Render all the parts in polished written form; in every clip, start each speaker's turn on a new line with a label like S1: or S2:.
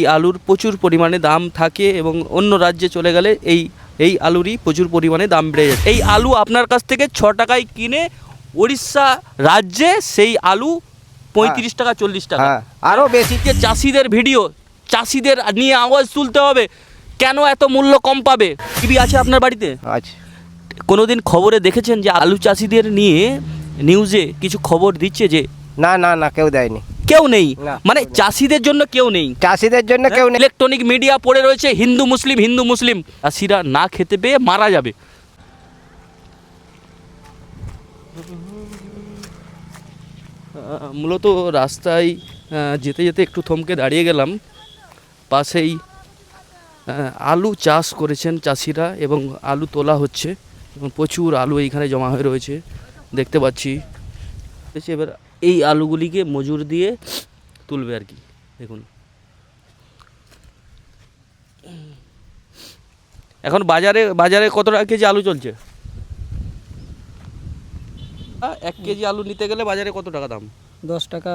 S1: এই আলুর প্রচুর পরিমাণে দাম থাকে এবং অন্য রাজ্যে চলে গেলে এই আলুরই প্রচুর পরিমাণে দাম বেড়ে যায়। এই আলু আপনার কাছ থেকে 6 টাকায় কিনে উড়িষ্যা রাজ্যে সেই আলু 35 টাকা 40 টাকা
S2: আরও বেশি।
S1: যে চাষিদের ভিডিও, চাষিদের নিয়ে আওয়াজ তুলতে হবে, কেন এত মূল্য কম পাবে। টিভি আছে আপনার বাড়িতে?
S2: আচ্ছা,
S1: কোনোদিন খবরে দেখেছেন যে আলু চাষিদের নিয়ে নিউজে কিছু খবর দিচ্ছে যে
S2: না না না, কেউ দেয়নি,
S1: কেউ নেই,
S2: না।
S1: মানে চাষিদের জন্য কেউ নেই,
S2: চাষিদের জন্য কেউ নেই।
S1: ইলেকট্রনিক মিডিয়া পড়ে রয়েছে হিন্দু মুসলিম হিন্দু মুসলিম, চাষিরা না খেতে পেয়ে মারা যাবে। মূলত রাস্তায় যেতে যেতে একটু থমকে দাঁড়িয়ে গেলাম। পাশেই আলু চাষ করেছেন চাষিরা এবং আলু তোলা হচ্ছে এবং প্রচুর আলু এইখানে জমা হয়ে রয়েছে দেখতে পাচ্ছি। এবার এই আলুগুলিকে মজুর দিয়ে তুলবে আর কি। দেখুন এখন বাজারে কত টাকা কেজি আলু চলছে? 1 কেজি আলু নিতে গেলে বাজারে কত টাকা দাম?
S3: 10 টাকা,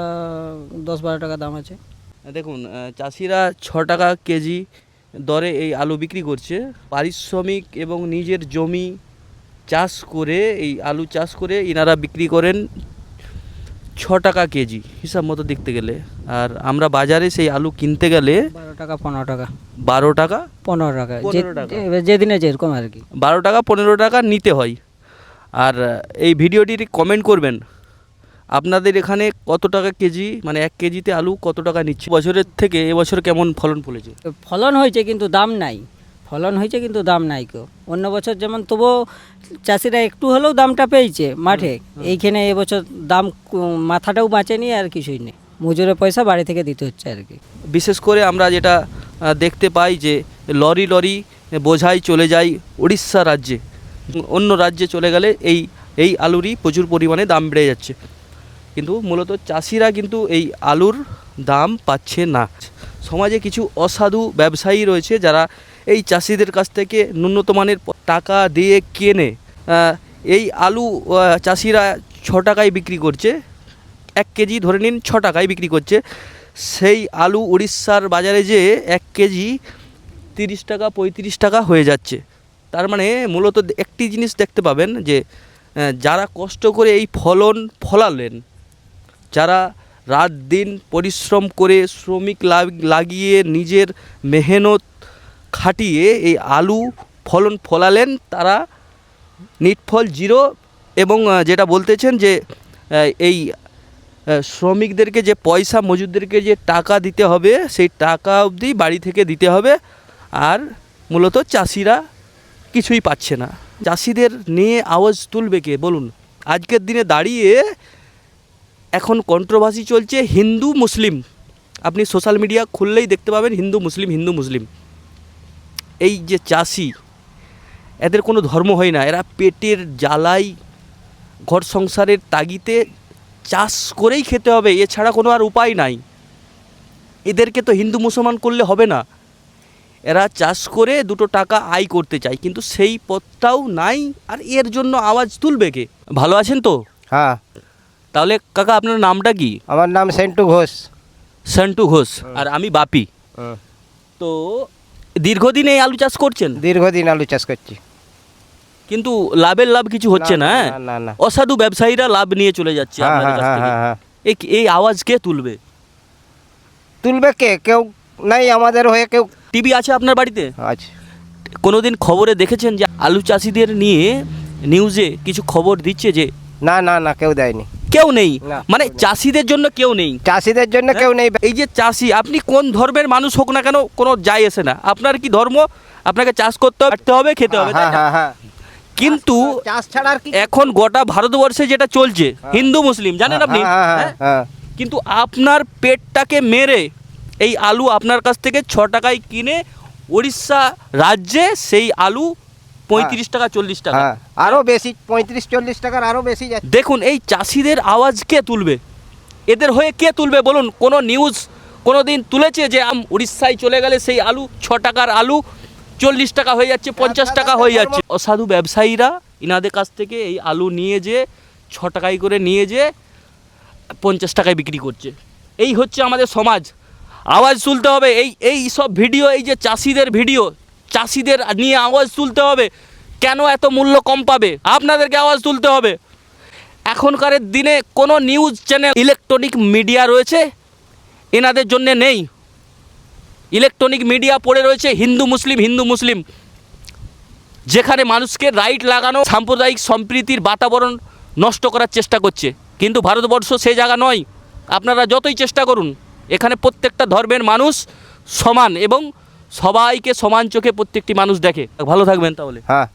S3: 10-12 টাকা দাম আছে।
S1: দেখুন চাষিরা 6 টাকা কেজি দরে এই আলু বিক্রি করছে। পারিশ্রমিক এবং নিজের জমি চাষ করে এই আলু চাষ করে ইনারা বিক্রি করেন 6 টাকা কেজি হিসাব মতো দেখতে গেলে। আর আমরা বাজারে সেই আলু কিনতে গেলে
S3: 12 টাকা 15 টাকা
S1: 12 টাকা
S3: 15 টাকা
S1: 15 টাকা।
S3: যেদিনে যেরকম আর কি,
S1: 12 টাকা 15 টাকা নিতে হয়। আর এই ভিডিওটির কমেন্ট করবেন আপনাদের এখানে কত টাকা কেজি, মানে 1 কেজিতে আলু কত টাকা নিচ্ছে। বছরের থেকে এবছর কেমন ফলন ফলেছে?
S3: ফলন হয়েছে কিন্তু দাম নাই, ফলন হয়েছে কিন্তু দাম নাই কেউ। অন্য বছর যেমন তবুও চাষিরা একটু হলেও দামটা পেয়েছে মাঠে, এইখানে এবছর দাম মাথাটাও বাঁচেনি আর কিছুই নেই, মজুরের পয়সা বাড়ি থেকে দিতে হচ্ছে আর কি।
S1: বিশেষ করে আমরা যেটা দেখতে পাই যে লরি বোঝাই চলে যায় উড়িষ্যা রাজ্যে, অন্য রাজ্যে চলে গেলে এই আলুরই প্রচুর পরিমাণে দাম বেড়ে যাচ্ছে। কিন্তু মূলত চাষিরা কিন্তু এই আলুর দাম পাচ্ছে না। সমাজে কিছু অসাধু ব্যবসায়ী রয়েছে যারা এই চাষিদের কাছ থেকে ন্যূনতম মানের টাকা দিয়ে কেনে এই আলু চাষিরা 6 টাকায় বিক্রি করছে। 1 কেজি ধরে নিন 6 টাকায় বিক্রি করছে। সেই আলু উড়িষ্যার বাজারে যে 1 কেজি 30 টাকা 35 টাকা হয়ে যাচ্ছে। তার মানে মূলত একটি জিনিস দেখতে পাবেন যে যারা কষ্ট করে এই ফলালেন, যারা রাত দিন পরিশ্রম করে শ্রমিক লাগিয়ে নিজের মেহনত খাটিয়ে এই আলু ফলালেন, তারা নিটফল জিরো। এবং যেটা বলতেছেন যে এই শ্রমিকদেরকে যে পয়সা, মজুরদেরকে যে টাকা দিতে হবে সেই টাকা অবধি বাড়ি থেকে দিতে হবে। আর মূলত চাষিরা কিছুই পাচ্ছে না। চাষিদের নিয়ে আওয়াজ তুলবে কে বলুন? আজকের দিনে দাঁড়িয়ে এখন কন্ট্রোভার্সি চলছে হিন্দু মুসলিম। আপনি সোশ্যাল মিডিয়া খুললেই দেখতে পাবেন হিন্দু মুসলিম। এই যে চাষি, এদের কোনো ধর্ম হয় না, এরা পেটের জ্বালাই ঘর সংসারের তাগিতে চাষ করেই খেতে হবে, এছাড়া কোনো আর উপায় নাই। এদেরকে তো হিন্দু মুসলমান করলে হবে না, এরা চাষ করে 2 টাকা আয় করতে চায়, কিন্তু সেই পথটাও নাই। আর এর জন্য আওয়াজ তুলবে কে? ভালো আছেন তো?
S2: হ্যাঁ।
S1: তাহলে কাকা আপনার নামটা কি?
S2: আমার নাম সেন্টু ঘোষ। আর
S1: আমি বাপি। তো দীর্ঘদিন এই আলু চাষ করছেন?
S2: দীর্ঘদিন আলু চাষ করছি,
S1: কিন্তু লাভ কিছু হচ্ছে না।
S2: না না,
S1: অসাধু ব্যবসায়ীরা লাভ নিয়ে চলে যাচ্ছে আপনাদের কাছ থেকে। এই আওয়াজ কে তুলবে?
S2: কে? কেউ নাই আমাদের হয়ে। কেউ
S1: টিভি আছে আপনার বাড়িতে?
S2: আচ্ছা।
S1: কোনোদিন খবরে দেখেছেন যে আলু চাষিদের নিয়ে নিউজে কিছু খবর দিচ্ছে যে
S2: না না না, কেউ দেয়নি,
S1: কেউ নেই,
S2: না।
S1: মানে চাষিদের জন্য কেউ নেই,
S2: চাষিদের জন্য কেউ নেই।
S1: এই যে চাষি, আপনি কোন ধর্মের মানুষ হোক না কেন, কোনো যায় আসে না। আপনার কি ধর্ম, আপনাকে চাষ করতে হবে, খেতে হবে, তাই না? কিন্তু
S2: চাষ ছাড়া আর কি
S1: এখন গোটা ভারতবর্ষে যেটা চলছে হিন্দু মুসলিম, জানেন আপনি, কিন্তু আপনার পেটটাকে মেরে এই আলু আপনার কাছ থেকে 6 টাকায় কিনে উড়িষ্যা রাজ্যে সেই আলু 35 টাকা 40 টাকা,
S2: আরও বেশি, 35-40 টাকার আরও বেশি যাচ্ছে।
S1: দেখুন এই চাষিদের আওয়াজ কে তুলবে? এদের হয়ে কে তুলবে বলুন? কোনো নিউজ কোনো দিন তুলেছে যে উড়িষ্যায় চলে গেলে সেই আলু 6 টাকার আলু 40 টাকা হয়ে যাচ্ছে, 50 টাকা হয়ে যাচ্ছে? অসাধু ব্যবসায়ীরা ইনাদের কাছ থেকে এই আলু নিয়ে যে 6 টাকায় করে নিয়ে যে 50 টাকায় বিক্রি করছে। এই হচ্ছে আমাদের সমাজ। আওয়াজ তুলতে হবে। এই সব ভিডিও, এই যে চাষিদের ভিডিও, চাষিদের নিয়ে আওয়াজ তুলতে হবে। কেন এত মূল্য কম পাবে, আপনাদেরকে আওয়াজ তুলতে হবে। এখনকার দিনে কোনো নিউজ চ্যানেল, ইলেকট্রনিক মিডিয়া রয়েছে, এনাদের জন্যে নেই। ইলেকট্রনিক মিডিয়া পড়ে রয়েছে হিন্দু মুসলিম, যেখানে মানুষকে রাইট লাগানো, সাম্প্রদায়িক সম্প্রীতির বাতাবরণ নষ্ট করার চেষ্টা করছে। কিন্তু ভারতবর্ষ সেই জায়গা নয়। আপনারা যতই চেষ্টা করুন, এখানে প্রত্যেকটা ধর্মের মানুষ সমান এবং সবাইকে সমান চোখে প্রত্যেকটি মানুষ দেখে। ভালো থাকবেন তাহলে।
S2: হ্যাঁ।